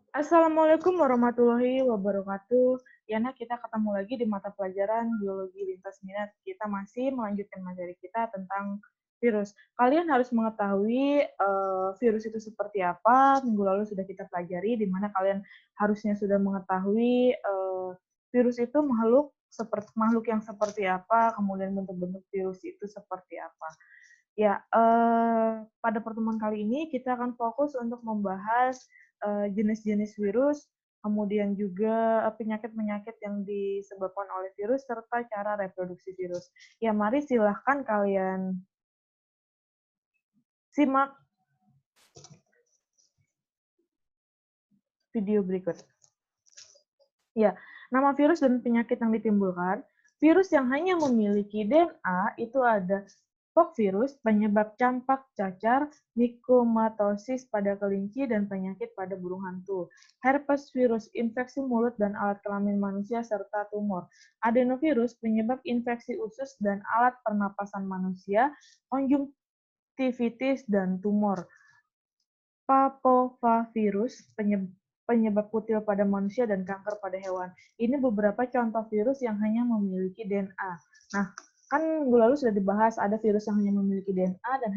Assalamualaikum warahmatullahi wabarakatuh. Yana, kita ketemu lagi di mata pelajaran Biologi Lintas Minat. Kita masih melanjutkan materi kita tentang virus. Kalian harus mengetahui virus itu seperti apa. Minggu lalu sudah kita pelajari, di mana kalian harusnya sudah mengetahui virus itu makhluk yang seperti apa, kemudian bentuk-bentuk virus itu seperti apa. Ya, pada pertemuan kali ini kita akan fokus untuk membahas jenis-jenis virus, kemudian juga penyakit-penyakit yang disebabkan oleh virus, serta cara reproduksi virus. Ya, mari silahkan kalian simak video berikut. Ya, nama virus dan penyakit yang ditimbulkan. Virus yang hanya memiliki DNA itu ada Poxvirus, penyebab campak cacar, mikomatosis pada kelinci, dan penyakit pada burung hantu. Herpes virus, infeksi mulut dan alat kelamin manusia, serta tumor. Adenovirus, penyebab infeksi usus dan alat pernapasan manusia, konjungtivitis, dan tumor. Papovavirus, penyebab kutil pada manusia dan kanker pada hewan. Ini beberapa contoh virus yang hanya memiliki DNA. Nah, kan minggu lalu sudah dibahas ada virus yang hanya memiliki DNA dan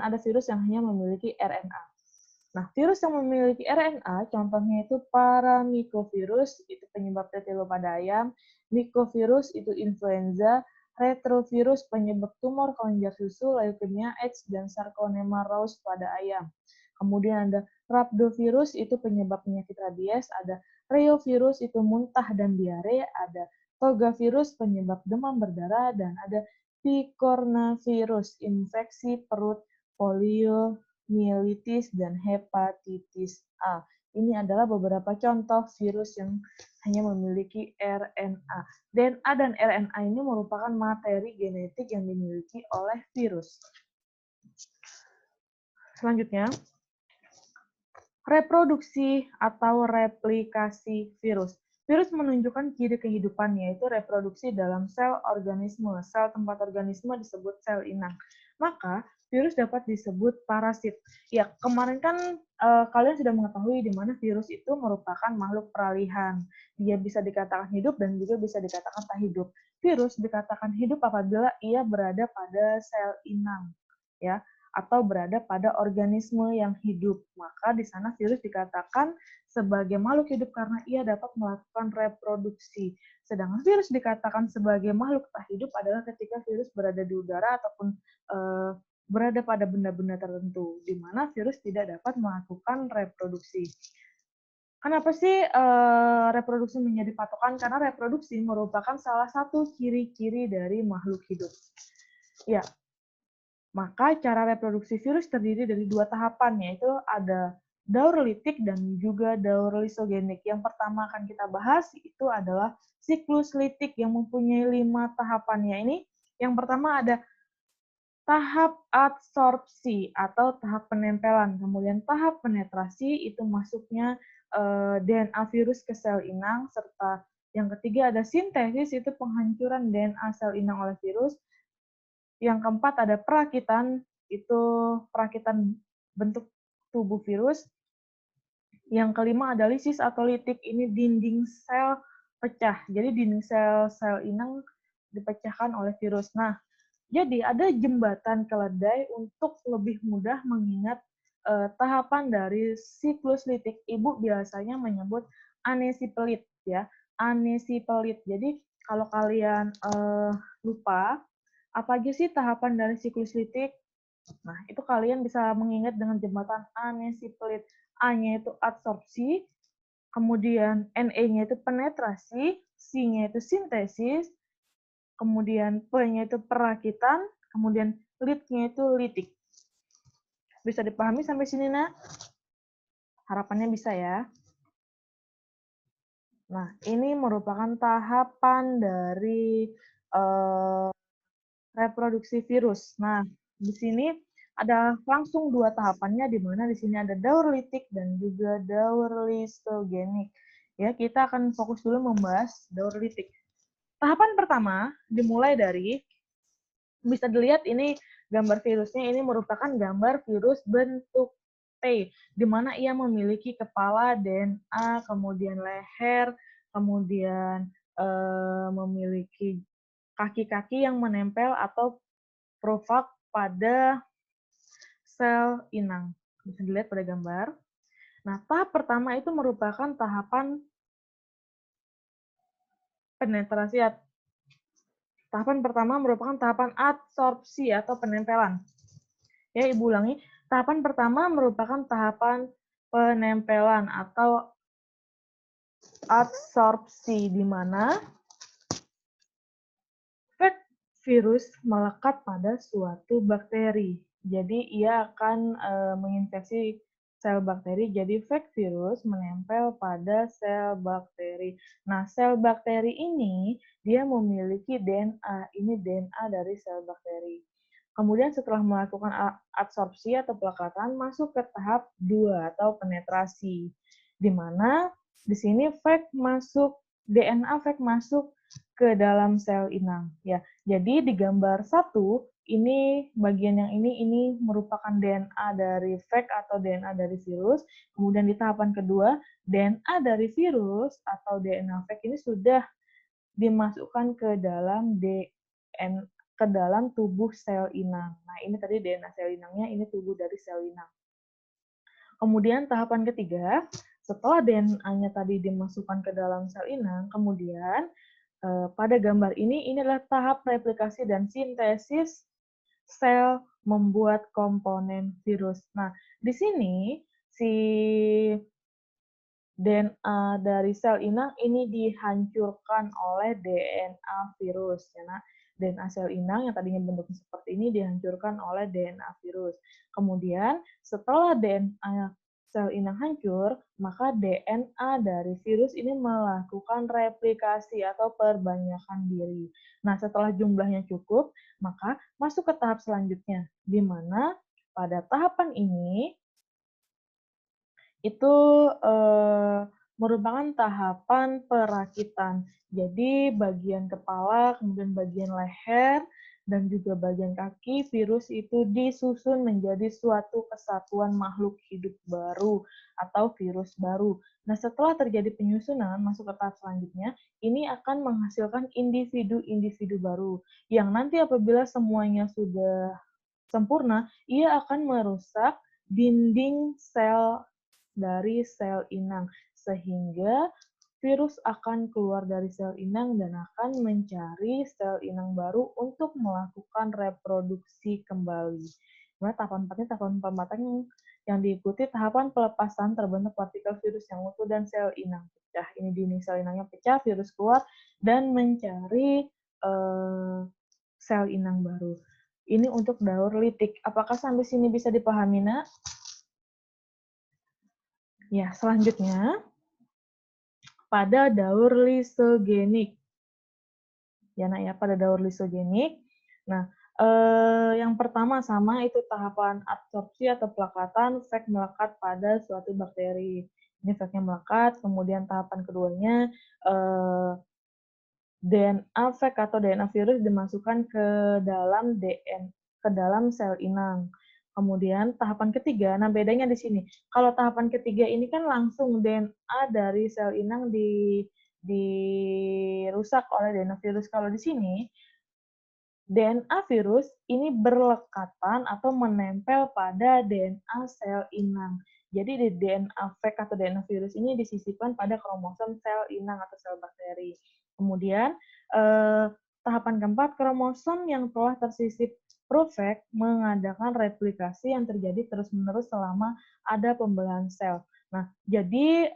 ada virus yang hanya memiliki RNA. Nah, virus yang memiliki RNA contohnya itu paramycovirus, itu penyebab tetelo pada ayam, mycovirus itu influenza, retrovirus penyebab tumor kelenjar susu, leukemia, AIDS, dan Sarcolemma wrous pada ayam. Kemudian ada rhabdovirus itu penyebab penyakit rabies, ada reovirus itu muntah dan diare, ada togavirus penyebab demam berdarah, dan ada picornavirus infeksi perut, poliomielitis, dan hepatitis A. Ini adalah beberapa contoh virus yang hanya memiliki RNA. DNA dan RNA ini merupakan materi genetik yang dimiliki oleh virus. Selanjutnya, reproduksi atau replikasi virus. Virus menunjukkan ciri kehidupan, yaitu reproduksi dalam sel organisme. Sel tempat organisme disebut sel inang. Maka, virus dapat disebut parasit. Ya, kemarin kan kalian sudah mengetahui di mana virus itu merupakan makhluk peralihan. Dia bisa dikatakan hidup dan juga bisa dikatakan tak hidup. Virus dikatakan hidup apabila ia berada pada sel inang, ya, atau berada pada organisme yang hidup. Maka di sana virus dikatakan sebagai makhluk hidup karena ia dapat melakukan reproduksi. Sedangkan virus dikatakan sebagai makhluk tak hidup adalah ketika virus berada di udara ataupun berada pada benda-benda tertentu, di mana virus tidak dapat melakukan reproduksi. Kenapa sih reproduksi menjadi patokan? Karena reproduksi merupakan salah satu ciri-ciri dari makhluk hidup. Ya, maka cara reproduksi virus terdiri dari dua tahapan, yaitu ada daur litik dan juga daur lisogenik. Yang pertama akan kita bahas itu adalah siklus litik yang mempunyai 5 tahapannya. Ini yang pertama ada tahap adsorpsi atau tahap penempelan. Kemudian tahap penetrasi itu masuknya DNA virus ke sel inang, serta yang ketiga ada sintesis, itu penghancuran DNA sel inang oleh virus. Yang keempat ada perakitan, itu perakitan bentuk tubuh virus. Yang kelima ada lisis atau litik, ini dinding sel pecah. Jadi dinding sel inang dipecahkan oleh virus. Nah, jadi ada jembatan keledai untuk lebih mudah mengingat tahapan dari siklus litik. Ibu biasanya menyebut anesipelit, ya, anesipelit. Jadi kalau kalian lupa apa aja sih tahapan dari siklus litik? Nah, itu kalian bisa mengingat dengan jembatan anesipelit. A-nya itu adsorpsi, kemudian Ne-nya itu penetrasi, C-nya itu sintesis, kemudian P-nya itu perakitan, kemudian lit-nya itu litik. Bisa dipahami sampai sini, Nak? Harapannya bisa ya. Nah, ini merupakan tahapan dari reproduksi virus. Nah, di sini ada langsung dua tahapannya, di mana di sini ada daur litik dan juga daur lisogenik. Ya, kita akan fokus dulu membahas daur litik. Tahapan pertama dimulai dari, bisa dilihat ini gambar virusnya, ini merupakan gambar virus bentuk T, di mana ia memiliki kepala, DNA, kemudian leher, kemudian memiliki kaki-kaki yang menempel atau profag pada sel inang. Bisa dilihat pada gambar. Nah, tahap pertama itu merupakan tahapan penetrasi. Tahapan pertama merupakan tahapan adsorpsi atau penempelan. Ya, Ibu ulangi. Tahapan pertama merupakan tahapan penempelan atau adsorpsi, di mana virus melekat pada suatu bakteri. Jadi ia akan menginfeksi sel bakteri. Jadi virus menempel pada sel bakteri. Nah, sel bakteri ini dia memiliki DNA. Ini DNA dari sel bakteri. Kemudian setelah melakukan adsorpsi atau pelekatan, masuk ke tahap 2 atau penetrasi. Di mana di sini DNA masuk ke dalam sel inang. Ya, jadi di gambar 1, ini bagian yang ini merupakan DNA dari atau DNA dari virus. Kemudian di tahapan kedua, DNA dari virus atau DNA ini sudah dimasukkan ke dalam tubuh sel inang. Nah, ini tadi DNA sel inangnya, ini tubuh dari sel inang. Kemudian tahapan ketiga, setelah DNA-nya tadi dimasukkan ke dalam sel inang, kemudian pada gambar ini adalah tahap replikasi dan sintesis sel membuat komponen virus. Nah, di sini si DNA dari sel inang ini dihancurkan oleh DNA virus. Karena DNA sel inang yang tadinya bentuknya seperti ini dihancurkan oleh DNA virus. Kemudian setelah DNA sel inang hancur, maka DNA dari virus ini melakukan replikasi atau perbanyakan diri. Nah, setelah jumlahnya cukup, maka masuk ke tahap selanjutnya, di mana pada tahapan ini itu merupakan tahapan perakitan. Jadi bagian kepala, kemudian bagian leher, dan juga bagian kaki, virus itu disusun menjadi suatu kesatuan makhluk hidup baru atau virus baru. Nah, setelah terjadi penyusunan, masuk ke tahap selanjutnya, ini akan menghasilkan individu-individu baru, yang nanti apabila semuanya sudah sempurna, ia akan merusak dinding sel dari sel inang, sehingga virus akan keluar dari sel inang dan akan mencari sel inang baru untuk melakukan reproduksi kembali. Nah, tahapan 4 ini tahapan pembuatan yang diikuti tahapan pelepasan terbentuk partikel virus yang utuh dan sel inang pecah. Ini dinding sel inangnya pecah, virus keluar dan mencari sel inang baru. Ini untuk daur litik. Apakah sampai sini bisa dipahami, Nak? Ya, selanjutnya pada daur lisogenik. Ya, Nak, ya, pada daur lisogenik. Nah, yang pertama sama itu tahapan adsorpsi atau pelekatan, melekat pada suatu bakteri. Ini faknya melekat, kemudian tahapan keduanya DNA atau DNA virus dimasukkan ke dalam sel inang. Kemudian tahapan ketiga, nah bedanya di sini. Kalau tahapan ketiga ini kan langsung DNA dari sel inang dirusak oleh DNA virus. Kalau di sini DNA virus ini berlekatan atau menempel pada DNA sel inang. Jadi di DNA atau DNA virus ini disisipkan pada kromosom sel inang atau sel bakteri. Kemudian tahapan keempat, kromosom yang telah tersisip Provec mengadakan replikasi yang terjadi terus-menerus selama ada pembelahan sel. Nah, jadi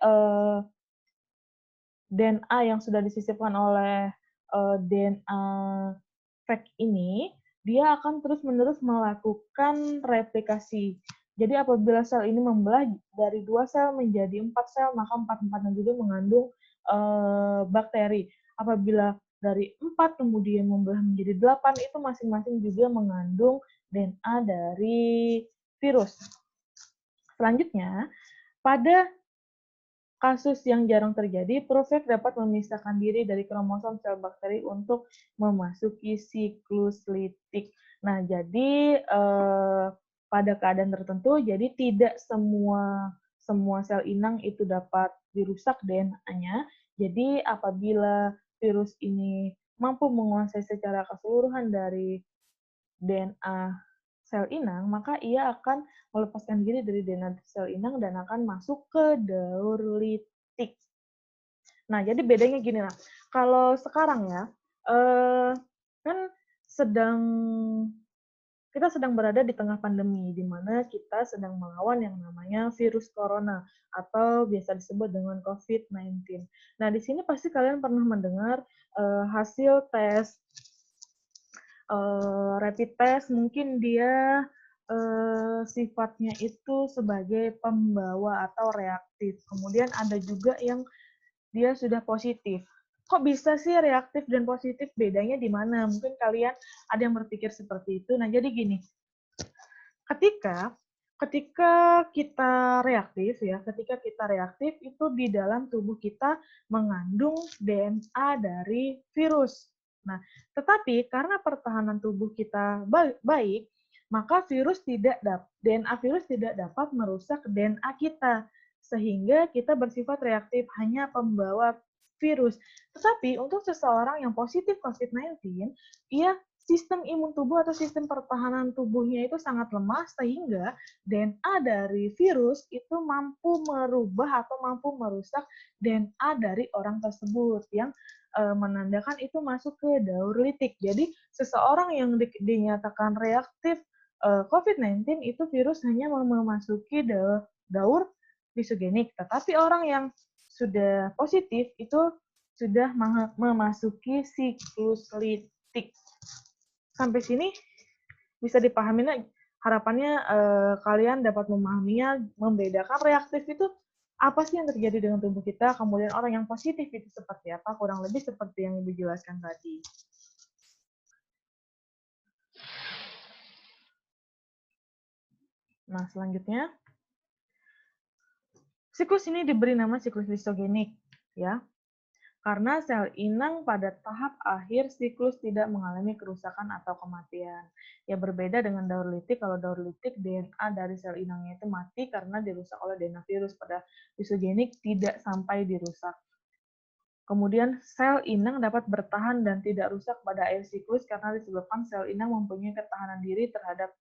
DNA yang sudah disisipkan oleh DNA Vec ini, dia akan terus-menerus melakukan replikasi. Jadi apabila sel ini membelah dari 2 sel menjadi 4 sel, maka 4-4-nya juga mengandung bakteri. Apabila dari 4 kemudian membelah menjadi 8, itu masing-masing juga mengandung DNA dari virus. Selanjutnya, pada kasus yang jarang terjadi, Provec dapat memisahkan diri dari kromosom sel bakteri untuk memasuki siklus litik. Nah, jadi pada keadaan tertentu, jadi tidak semua sel inang itu dapat dirusak DNA-nya. Jadi apabila virus ini mampu menguasai secara keseluruhan dari DNA sel inang, maka ia akan melepaskan diri dari DNA sel inang dan akan masuk ke daur litik. Nah, jadi bedanya gini lah. Kalau sekarang ya, kan sedang kita sedang berada di tengah pandemi, di mana kita sedang melawan yang namanya virus corona, atau biasa disebut dengan COVID-19. Nah, di sini pasti kalian pernah mendengar hasil tes rapid test, mungkin dia sifatnya itu sebagai pembawa atau reaktif. Kemudian ada juga yang dia sudah positif. Kok bisa sih reaktif dan positif? Bedanya di mana? Mungkin kalian ada yang berpikir seperti itu. Nah, jadi gini, ketika kita reaktif ya, ketika kita reaktif itu di dalam tubuh kita mengandung DNA dari virus. Nah, tetapi karena pertahanan tubuh kita baik, maka DNA virus tidak dapat merusak DNA kita sehingga kita bersifat reaktif, hanya pembawa virus. Tetapi untuk seseorang yang positif COVID-19, ia sistem imun tubuh atau sistem pertahanan tubuhnya itu sangat lemah sehingga DNA dari virus itu mampu merubah atau mampu merusak DNA dari orang tersebut yang menandakan itu masuk ke daur litik. Jadi seseorang yang dinyatakan reaktif COVID-19 itu virus hanya memasuki daur lisogenik, tetapi orang yang sudah positif itu sudah memasuki siklus litik. Sampai sini bisa dipahami. Harapannya kalian dapat memahaminya, membedakan reaktif itu apa sih yang terjadi dengan tubuh kita, kemudian orang yang positif itu seperti apa, kurang lebih seperti yang dijelaskan tadi. Nah, selanjutnya, siklus ini diberi nama siklus lisogenik, ya. Karena sel inang pada tahap akhir siklus tidak mengalami kerusakan atau kematian. Ya berbeda dengan daur litik, kalau daur litik DNA dari sel inangnya itu mati karena dirusak oleh DNA virus. Pada lisogenik tidak sampai dirusak. Kemudian sel inang dapat bertahan dan tidak rusak pada akhir siklus karena disebabkan sel inang mempunyai ketahanan diri terhadap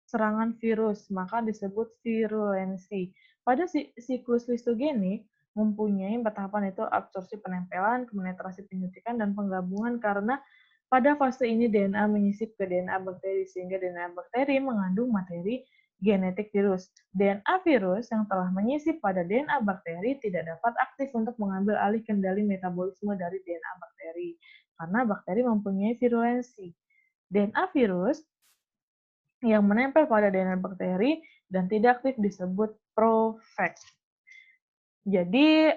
serangan virus, maka disebut virulensi. Pada siklus lisogenik, mempunyai 4 tahapan, itu absorpsi penempelan, penetrasi penyuntikan, dan penggabungan, karena pada fase ini DNA menyisip ke DNA bakteri, sehingga DNA bakteri mengandung materi genetik virus. DNA virus yang telah menyisip pada DNA bakteri tidak dapat aktif untuk mengambil alih kendali metabolisme dari DNA bakteri, karena bakteri mempunyai virulensi. DNA virus yang menempel pada DNA bakteri dan tidak aktif disebut profag. Jadi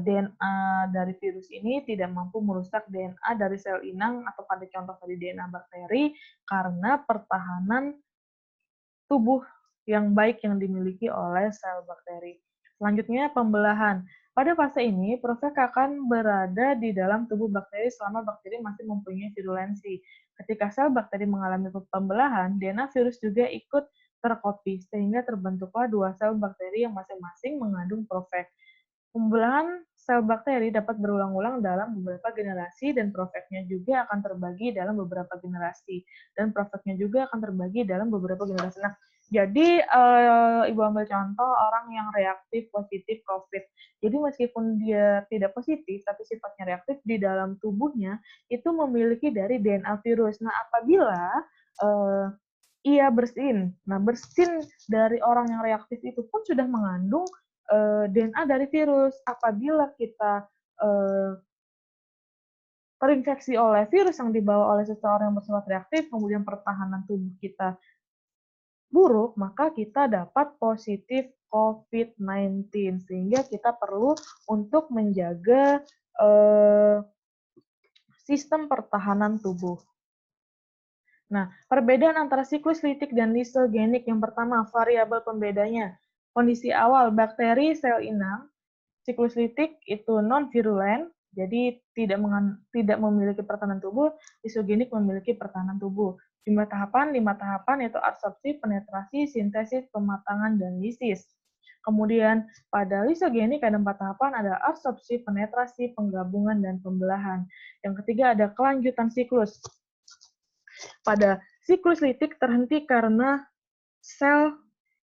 DNA dari virus ini tidak mampu merusak DNA dari sel inang atau pada contoh tadi DNA bakteri karena pertahanan tubuh yang baik yang dimiliki oleh sel bakteri. Selanjutnya, pembelahan. Pada fase ini, profag akan berada di dalam tubuh bakteri selama bakteri masih mempunyai virulensi. Ketika sel bakteri mengalami pembelahan, DNA virus juga ikut terkopi, sehingga terbentuklah 2 sel bakteri yang masing-masing mengandung profag. Pembelahan sel bakteri dapat berulang-ulang dalam beberapa generasi, dan profagnya juga akan terbagi dalam beberapa generasi. Dan profagnya juga akan terbagi dalam beberapa generasi. Nah, jadi Ibu ambil contoh orang yang reaktif positif COVID. Jadi meskipun dia tidak positif, tapi sifatnya reaktif, di dalam tubuhnya itu memiliki dari DNA virus. Nah, apabila ia bersin, nah bersin dari orang yang reaktif itu pun sudah mengandung DNA dari virus. Apabila kita terinfeksi oleh virus yang dibawa oleh seseorang yang bersifat reaktif, kemudian pertahanan tubuh kita buruk, maka kita dapat positif COVID-19. Sehingga kita perlu untuk menjaga sistem pertahanan tubuh. Nah, perbedaan antara siklus litik dan lisogenik. Yang pertama, variabel pembedanya. Kondisi awal, bakteri sel inang, siklus litik itu non-virulen, jadi tidak memiliki pertahanan tubuh, lisogenik memiliki pertahanan tubuh. 5 tahapan yaitu absorpsi, penetrasi, sintesis, pematangan, dan lisis. Kemudian pada lisogenik ada 4 tahapan, ada absorpsi, penetrasi, penggabungan, dan pembelahan. Yang ketiga ada kelanjutan siklus. Pada siklus litik terhenti karena sel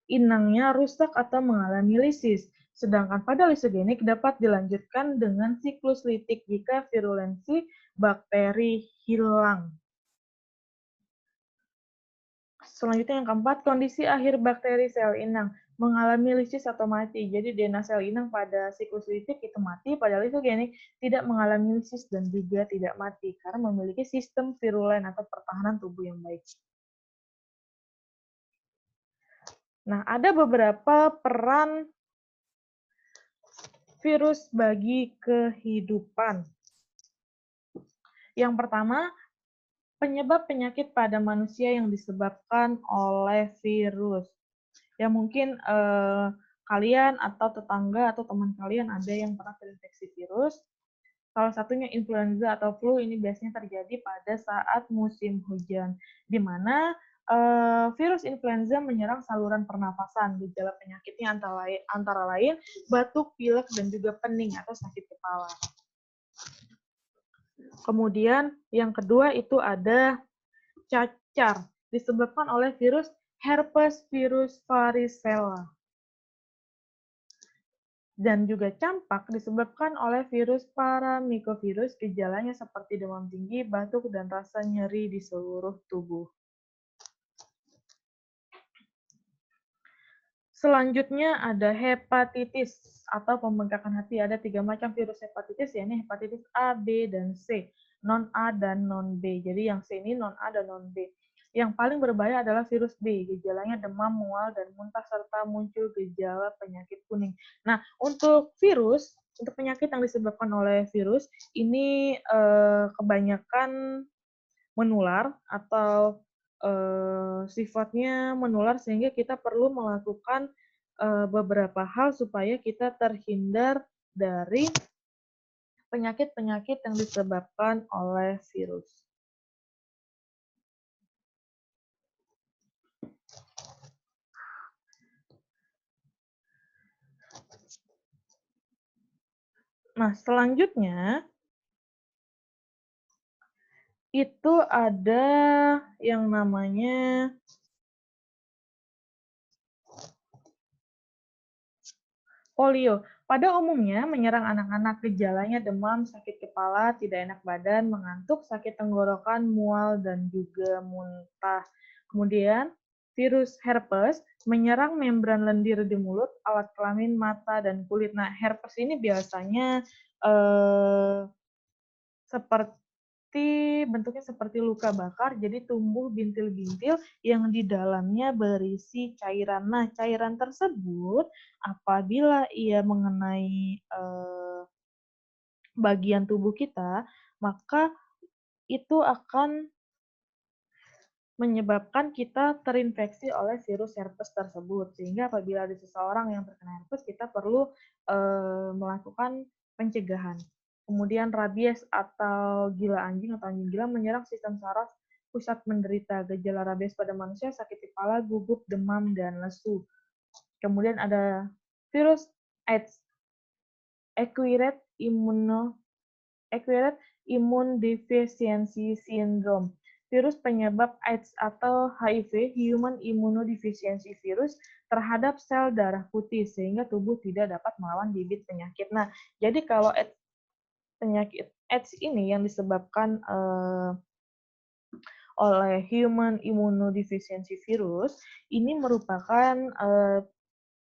inangnya rusak atau mengalami lisis. Sedangkan pada lisogenik dapat dilanjutkan dengan siklus litik jika virulensi bakteri hilang. Selanjutnya yang keempat, kondisi akhir bakteri sel inang mengalami lisis atau mati. Jadi DNA sel inang pada siklus litik itu mati, pada lisogenik tidak mengalami lisis dan juga tidak mati karena memiliki sistem virulen atau pertahanan tubuh yang baik. Nah, ada beberapa peran virus bagi kehidupan. Yang pertama, penyebab penyakit pada manusia yang disebabkan oleh virus. Ya mungkin kalian atau tetangga atau teman kalian ada yang pernah terinfeksi virus. Salah satunya influenza atau flu, ini biasanya terjadi pada saat musim hujan, di mana virus influenza menyerang saluran pernafasan. Gejala penyakitnya antara lain batuk, pilek, dan juga pening atau sakit kepala. Kemudian yang kedua itu ada cacar, disebabkan oleh virus herpes virus varicella. Dan juga campak disebabkan oleh virus paramyxovirus, gejalanya seperti demam tinggi, batuk, dan rasa nyeri di seluruh tubuh. Selanjutnya ada hepatitis atau pembengkakan hati. Ada 3 macam virus hepatitis, yakni hepatitis A, B, dan C. Non-A dan non-B. Jadi yang C ini non-A dan non-B. Yang paling berbahaya adalah virus B. Gejalanya demam, mual, dan muntah, serta muncul gejala penyakit kuning. Nah, untuk penyakit yang disebabkan oleh virus, ini kebanyakan menular atau sifatnya menular sehingga kita perlu melakukan beberapa hal supaya kita terhindar dari penyakit-penyakit yang disebabkan oleh virus. Nah, selanjutnya itu ada yang namanya polio. Pada umumnya menyerang anak-anak, gejalanya demam, sakit kepala, tidak enak badan, mengantuk, sakit tenggorokan, mual, dan juga muntah. Kemudian virus herpes menyerang membran lendir di mulut, alat kelamin, mata, dan kulit. Nah, herpes ini biasanya bentuknya seperti luka bakar, jadi tumbuh bintil-bintil yang di dalamnya berisi cairan. Nah, cairan tersebut apabila ia mengenai bagian tubuh kita, maka itu akan menyebabkan kita terinfeksi oleh virus herpes tersebut. Sehingga apabila ada seseorang yang terkena herpes, kita perlu melakukan pencegahan. Kemudian rabies atau gila anjing atau anjing gila menyerang sistem saraf pusat menderita. Gejala rabies pada manusia sakit kepala, gugup, demam, dan lesu. Kemudian ada virus AIDS, acquired immune deficiency syndrome. Virus penyebab AIDS atau HIV, Human Immunodeficiency Virus, terhadap sel darah putih sehingga tubuh tidak dapat melawan bibit penyakit. Nah, jadi kalau penyakit AIDS ini yang disebabkan oleh Human Immunodeficiency Virus, ini merupakan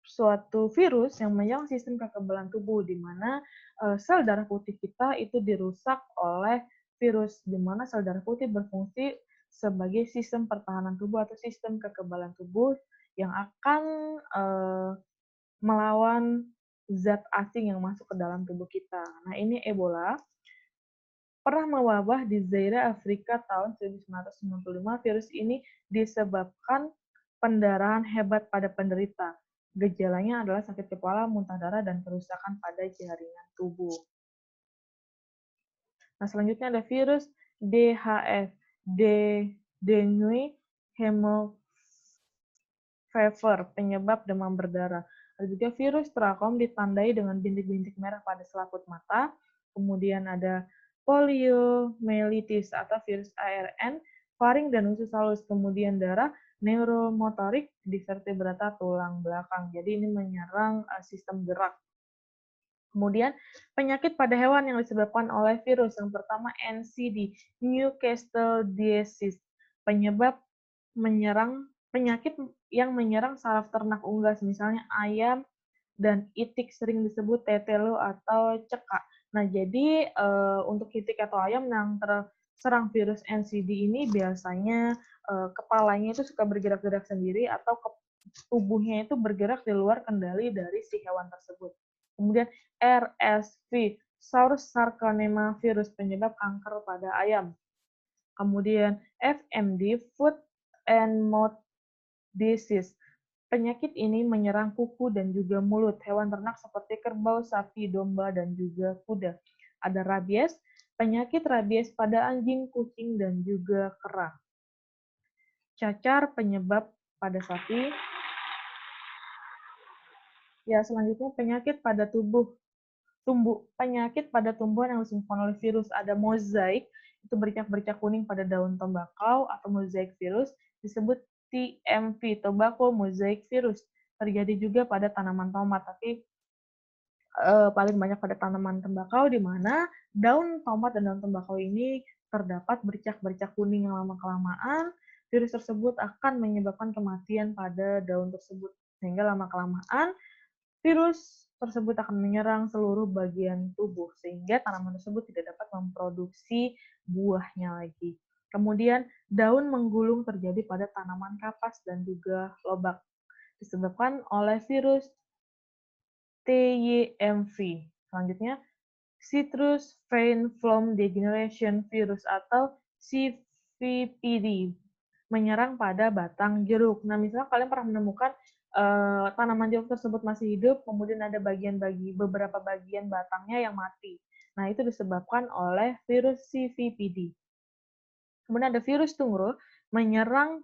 suatu virus yang menyerang sistem kekebalan tubuh, di mana sel darah putih kita itu dirusak oleh virus, di mana sel darah putih berfungsi sebagai sistem pertahanan tubuh atau sistem kekebalan tubuh yang akan melawan zat asing yang masuk ke dalam tubuh kita. Nah, ini Ebola pernah mewabah di Zaire, Afrika tahun 1995. Virus ini disebabkan pendarahan hebat pada penderita. Gejalanya adalah sakit kepala, muntah darah, dan kerusakan pada jaringan tubuh. Nah, selanjutnya ada virus DHF, dengue hemophilia, penyebab demam berdarah. Ada juga virus trakom ditandai dengan bintik-bintik merah pada selaput mata. Kemudian ada poliomyelitis atau virus ARN, faring dan usus halus. Kemudian darah neuromotorik di vertebrata tulang belakang. Jadi ini menyerang sistem gerak. Kemudian penyakit pada hewan yang disebabkan oleh virus. Yang pertama NCD, Newcastle disease. Penyakit yang menyerang saraf ternak unggas, misalnya ayam dan itik, sering disebut tetelo atau cekak. Nah, jadi untuk itik atau ayam yang terserang virus NCD ini biasanya kepalanya itu suka bergerak-gerak sendiri atau tubuhnya itu bergerak di luar kendali dari si hewan tersebut. Kemudian RSV, Saurus sarcolemma virus, penyebab kanker pada ayam. Kemudian FMD, Foot and Mouth Disease. Penyakit ini menyerang kuku dan juga mulut hewan ternak seperti kerbau, sapi, domba, dan juga kuda. Ada rabies, penyakit rabies pada anjing, kucing, dan juga kera. Cacar, penyebab pada sapi. Ya, selanjutnya penyakit pada penyakit pada tumbuhan yang disebabkan oleh virus. Ada mozaik, itu bercak-bercak kuning pada daun tembakau atau mozaik virus, disebut TMV, tobacco mosaic virus. Terjadi juga pada tanaman tomat, tapi paling banyak pada tanaman tembakau, di mana daun tomat dan daun tembakau ini terdapat bercak-bercak kuning yang lama-kelamaan. Virus tersebut akan menyebabkan kematian pada daun tersebut, sehingga lama-kelamaan virus tersebut akan menyerang seluruh bagian tubuh, sehingga tanaman tersebut tidak dapat memproduksi buahnya lagi. Kemudian, daun menggulung terjadi pada tanaman kapas dan juga lobak, disebabkan oleh virus TYMV. Selanjutnya, Citrus Vine Flower Degeneration Virus atau CVPD, menyerang pada batang jeruk. Nah, misalnya kalian pernah menemukan tanaman jeruk tersebut masih hidup, kemudian ada beberapa bagian batangnya yang mati. Nah, itu disebabkan oleh virus CVPD. Kemudian ada virus tungro, menyerang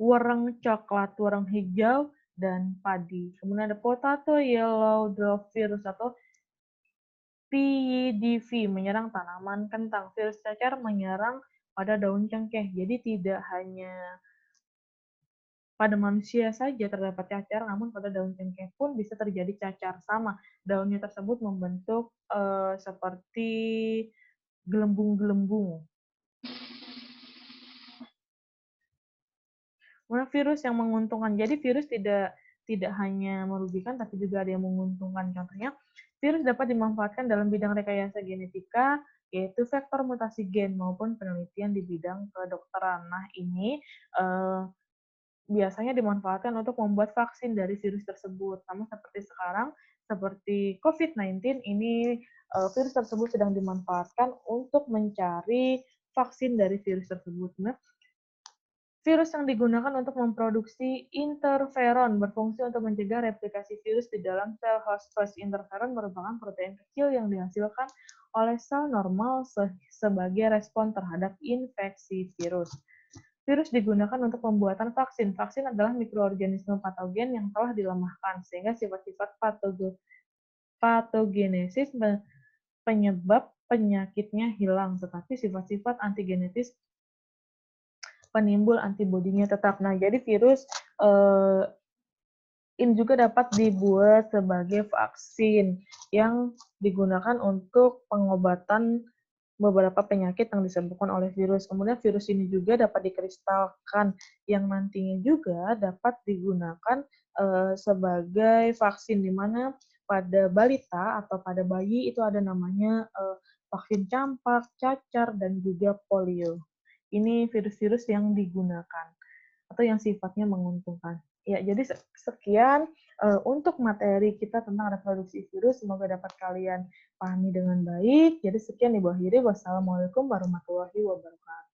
wereng coklat, wereng hijau, dan padi. Kemudian ada potato yellow dwarf virus atau PYDV, menyerang tanaman kentang. Virus cacar menyerang pada daun cengkeh. Jadi tidak hanya pada manusia saja terdapat cacar, namun pada daun cengkeh pun bisa terjadi cacar sama. Daunnya tersebut membentuk seperti gelembung-gelembung. Kemudian virus yang menguntungkan. Jadi virus tidak hanya merugikan, tapi juga ada yang menguntungkan. Contohnya, virus dapat dimanfaatkan dalam bidang rekayasa genetika, yaitu vektor mutasi gen maupun penelitian di bidang kedokteran. Nah, ini biasanya dimanfaatkan untuk membuat vaksin dari virus tersebut. Sama seperti sekarang, seperti COVID-19, ini virus tersebut sedang dimanfaatkan untuk mencari vaksin dari virus tersebut. Nah, virus yang digunakan untuk memproduksi interferon berfungsi untuk mencegah replikasi virus di dalam sel host. Interferon merupakan protein kecil yang dihasilkan oleh sel normal sebagai respon terhadap infeksi virus. Virus digunakan untuk pembuatan vaksin. Vaksin adalah mikroorganisme patogen yang telah dilemahkan, sehingga sifat-sifat patogenesis penyebab penyakitnya hilang, tetapi sifat-sifat antigenetis penimbul antibodinya tetap. Nah, jadi virus ini juga dapat dibuat sebagai vaksin yang digunakan untuk pengobatan beberapa penyakit yang disebabkan oleh virus. Kemudian virus ini juga dapat dikristalkan yang nantinya juga dapat digunakan sebagai vaksin, di mana pada balita atau pada bayi itu ada namanya vaksin campak, cacar, dan juga polio. Ini virus-virus yang digunakan atau yang sifatnya menguntungkan. Ya, jadi sekian untuk materi kita tentang reproduksi virus. Semoga dapat kalian pahami dengan baik. Jadi sekian Ibu akhiri. Wassalamualaikum warahmatullahi wabarakatuh.